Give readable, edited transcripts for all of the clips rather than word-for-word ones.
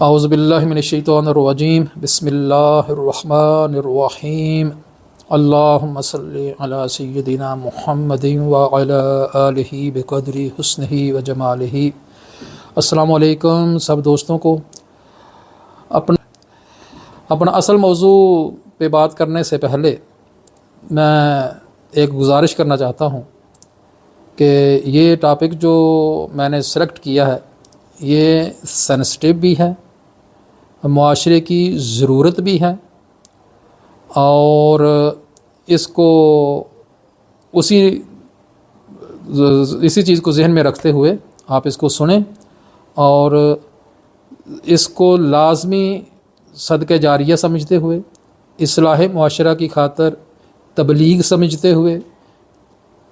اعوذ باللہ من الشیطان الرجیم بسم اللہ الرحمن الرحیم اللہم صلی علی سیدنا محمد وعلی آلہ بقدر حسنہ وجمالہ۔ السلام علیکم سب دوستوں کو۔ اپنا اصل موضوع پہ بات کرنے سے پہلے میں ایک گزارش کرنا چاہتا ہوں کہ یہ ٹاپک جو میں نے سلیکٹ کیا ہے یہ سینسٹیو بھی ہے، معاشرے کی ضرورت بھی ہے، اور اس کو اسی چیز کو ذہن میں رکھتے ہوئے آپ اس کو سنیں اور اس کو لازمی صدقہ جاریہ سمجھتے ہوئے، اصلاح معاشرہ کی خاطر تبلیغ سمجھتے ہوئے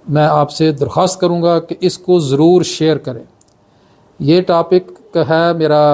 میں آپ سے درخواست کروں گا کہ اس کو ضرور شیئر کریں۔ یہ ٹاپک ہے میرا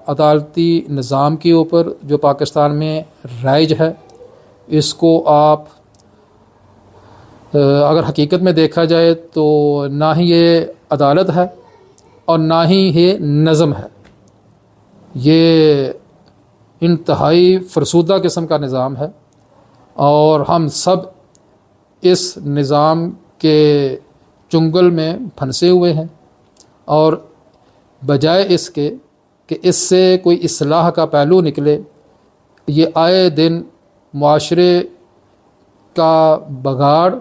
عدالتی نظام کے اوپر جو پاکستان میں رائج ہے۔ اس کو آپ اگر حقیقت میں دیکھا جائے تو نہ ہی یہ عدالت ہے اور نہ ہی یہ نظم ہے، یہ انتہائی فرسودہ قسم کا نظام ہے، اور ہم سب اس نظام کے چنگل میں پھنسے ہوئے ہیں، اور بجائے اس کے کہ اس سے کوئی اصلاح کا پہلو نکلے، یہ آئے دن معاشرے کا بگاڑ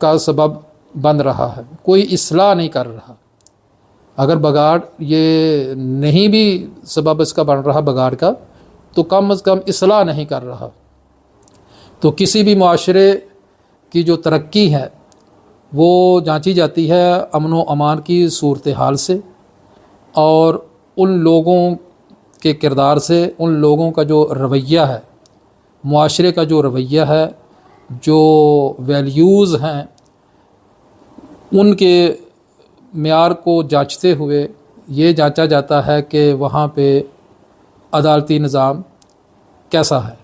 کا سبب بن رہا ہے، کوئی اصلاح نہیں کر رہا۔ اگر بگاڑ یہ نہیں بھی سبب اس کا بن رہا بگاڑ کا، تو کم از کم اصلاح نہیں کر رہا۔ تو کسی بھی معاشرے کی جو ترقی ہے وہ جانچی جاتی ہے امن و امان کی صورتحال سے، اور ان لوگوں کے کردار سے، ان لوگوں کا جو رویہ ہے، معاشرے کا جو رویہ ہے، جو ویلیوز ہیں، ان کے معیار کو جانچتے ہوئے یہ جانچا جاتا ہے کہ وہاں پہ عدالتی نظام کیسا ہے۔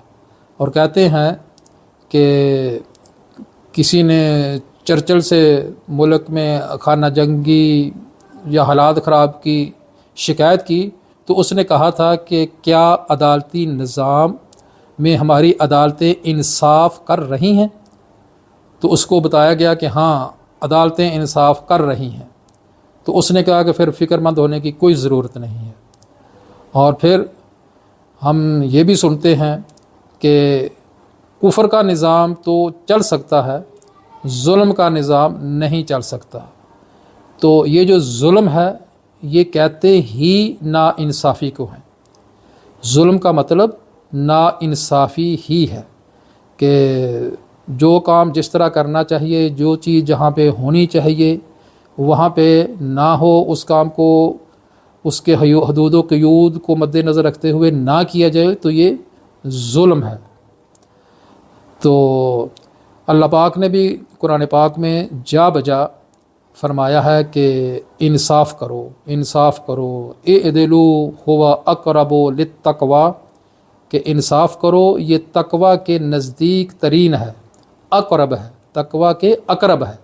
اور کہتے ہیں کہ کسی نے چرچل سے ملک میں خانہ جنگی یا حالات خراب کی شکایت کی، تو اس نے کہا تھا کہ کیا عدالتی نظام میں ہماری عدالتیں انصاف کر رہی ہیں؟ تو اس کو بتایا گیا کہ ہاں عدالتیں انصاف کر رہی ہیں۔ تو اس نے کہا کہ پھر فکر مند ہونے کی کوئی ضرورت نہیں ہے۔ اور پھر ہم یہ بھی سنتے ہیں کہ کفر کا نظام تو چل سکتا ہے، ظلم کا نظام نہیں چل سکتا۔ تو یہ جو ظلم ہے یہ کہتے ہی نا انصافی کو ہے۔ ظلم کا مطلب نا انصافی ہی ہے کہ جو کام جس طرح کرنا چاہیے، جو چیز جہاں پہ ہونی چاہیے وہاں پہ نہ ہو، اس کام کو اس کے حدود و قیود کو مد نظر رکھتے ہوئے نہ کیا جائے، تو یہ ظلم ہے۔ تو اللہ پاک نے بھی قرآن پاک میں جا بجا فرمایا ہے کہ انصاف کرو، انصاف کرو، اعدلوا هو اقرب للتقوی، کہ انصاف کرو یہ تقوی کے نزدیک ترین ہے، اقرب ہے، تقوی کے اقرب ہے۔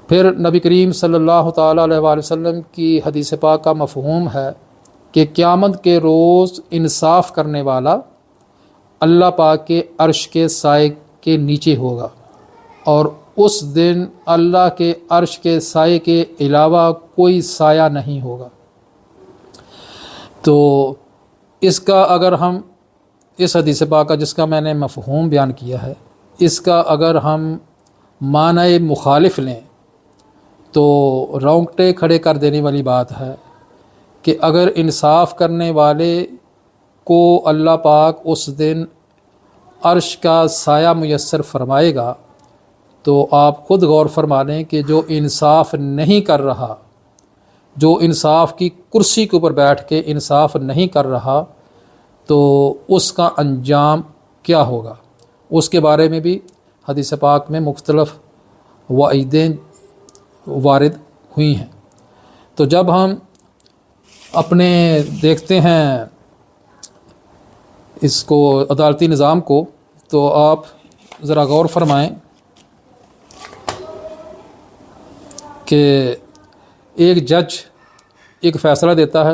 پھر نبی کریم صلی اللہ تعالیٰ علیہ وآلہ وسلم کی حدیث پاک کا مفہوم ہے کہ قیامت کے روز انصاف کرنے والا اللہ پاک کے عرش کے سائے کے نیچے ہوگا، اور اس دن اللہ کے عرش کے سائے کے علاوہ کوئی سایہ نہیں ہوگا۔ تو اس کا اگر ہم اس حدیث پاک کا جس کا میں نے مفہوم بیان کیا ہے، اس کا اگر ہم معنی مخالف لیں تو رونگٹے کھڑے کر دینے والی بات ہے کہ اگر انصاف کرنے والے کو اللہ پاک اس دن عرش کا سایہ میسر فرمائے گا، تو آپ خود غور فرما لیں کہ جو انصاف نہیں کر رہا، جو انصاف کی کرسی کے اوپر بیٹھ کے انصاف نہیں کر رہا، تو اس کا انجام کیا ہوگا۔ اس کے بارے میں بھی حدیث پاک میں مختلف وعیدیں وارد ہوئی ہیں۔ تو جب ہم اپنے دیکھتے ہیں اس کو عدالتی نظام کو، تو آپ ذرا غور فرمائیں کہ ایک جج ایک فیصلہ دیتا ہے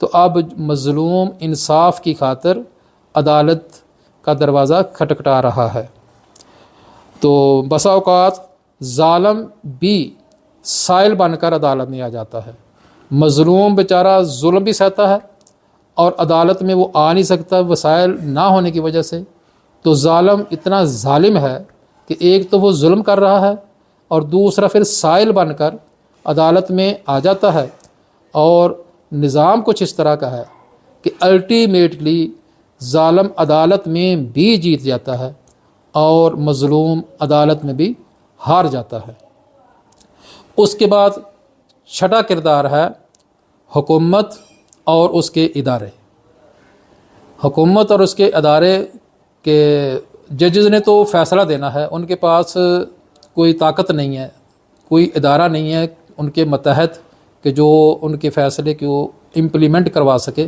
تو اب مظلوم انصاف کی خاطر عدالت کا دروازہ کھٹکھٹا رہا ہے۔ تو بسا اوقات ظالم بھی سائل بن کر عدالت میں آ جاتا ہے، مظلوم بیچارہ ظلم بھی سہتا ہے اور عدالت میں وہ آ نہیں سکتا وسائل نہ ہونے کی وجہ سے۔ تو ظالم اتنا ظالم ہے کہ ایک تو وہ ظلم کر رہا ہے اور دوسرا پھر سائل بن کر عدالت میں آ جاتا ہے، اور نظام کچھ اس طرح کا ہے کہ الٹیمیٹلی ظالم عدالت میں بھی جیت جاتا ہے اور مظلوم عدالت میں بھی ہار جاتا ہے۔ اس کے بعد چھٹا کردار ہے حکومت اور اس کے ادارے۔ حکومت اور اس کے ادارے کے ججز نے تو فیصلہ دینا ہے، ان کے پاس کوئی طاقت نہیں ہے، کوئی ادارہ نہیں ہے ان کے متحد کہ جو ان کے فیصلے کو امپلیمنٹ کروا سکے۔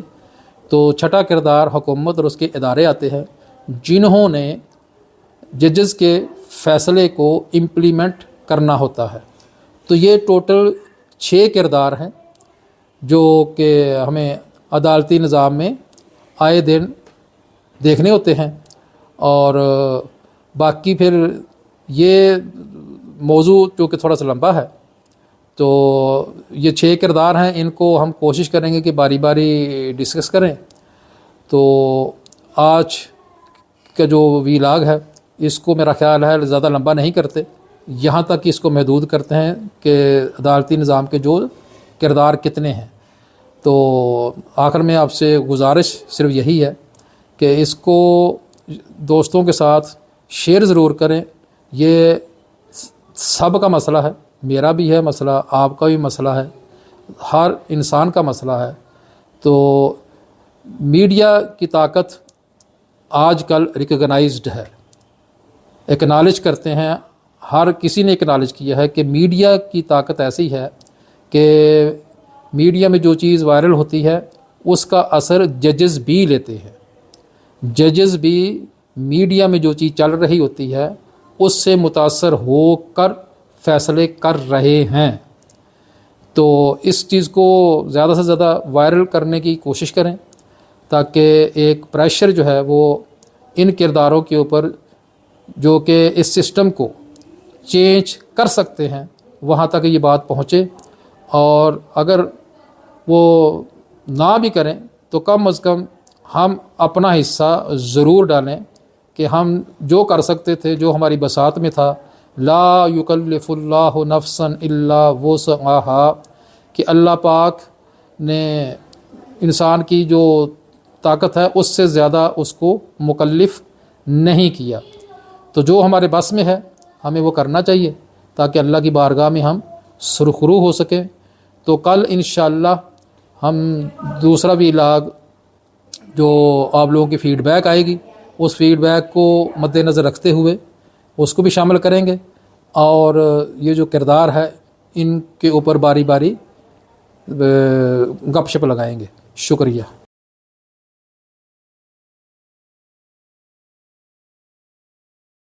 تو چھٹا کردار حکومت اور اس کے ادارے آتے ہیں، جنہوں نے ججز کے فیصلے کو امپلیمنٹ کرنا ہوتا ہے۔ تو یہ ٹوٹل 6 کردار ہیں جو کہ ہمیں عدالتی نظام میں آئے دن دیکھنے ہوتے ہیں، اور باقی پھر یہ موضوع چونکہ تھوڑا سا لمبا ہے تو یہ 6 کردار ہیں، ان کو ہم کوشش کریں گے کہ باری باری ڈسکس کریں۔ تو آج کا جو ویلاگ ہے اس کو میرا خیال ہے زیادہ لمبا نہیں کرتے، یہاں تک اس کو محدود کرتے ہیں کہ عدالتی نظام کے جو کردار کتنے ہیں۔ تو آخر میں آپ سے گزارش صرف یہی ہے کہ اس کو دوستوں کے ساتھ شیئر ضرور کریں۔ یہ سب کا مسئلہ ہے، میرا بھی ہے مسئلہ، آپ کا بھی مسئلہ ہے، ہر انسان کا مسئلہ ہے۔ تو میڈیا کی طاقت آج کل ریکگنائزڈ ہے، ایکنالج کرتے ہیں، ہر کسی نے ایکنالج کیا ہے کہ میڈیا کی طاقت ایسی ہے کہ میڈیا میں جو چیز وائرل ہوتی ہے اس کا اثر ججز بھی لیتے ہیں، ججز بھی میڈیا میں جو چیز چل رہی ہوتی ہے اس سے متاثر ہو کر فیصلے کر رہے ہیں۔ تو اس چیز کو زیادہ سے زیادہ وائرل کرنے کی کوشش کریں تاکہ ایک پریشر جو ہے وہ ان کرداروں کے اوپر جو کہ اس سسٹم کو چینج کر سکتے ہیں وہاں تک یہ بات پہنچے، اور اگر وہ نہ بھی کریں تو کم از کم ہم اپنا حصہ ضرور ڈالیں کہ ہم جو کر سکتے تھے، جو ہماری بساط میں تھا، لا یکلف اللہ نفسا الا وسعہا، کہ اللہ پاک نے انسان کی جو طاقت ہے اس سے زیادہ اس کو مکلف نہیں کیا۔ تو جو ہمارے بس میں ہے ہمیں وہ کرنا چاہیے تاکہ اللہ کی بارگاہ میں ہم سرخرو ہو سکیں۔ تو کل انشاءاللہ ہم دوسرا ویلاگ جو آپ لوگوں کی فیڈ بیک آئے گی اس فیڈ بیک کو مد نظر رکھتے ہوئے اس کو بھی شامل کریں گے، اور یہ جو کردار ہے ان کے اوپر باری باری گپ شپ لگائیں گے۔ شکریہ۔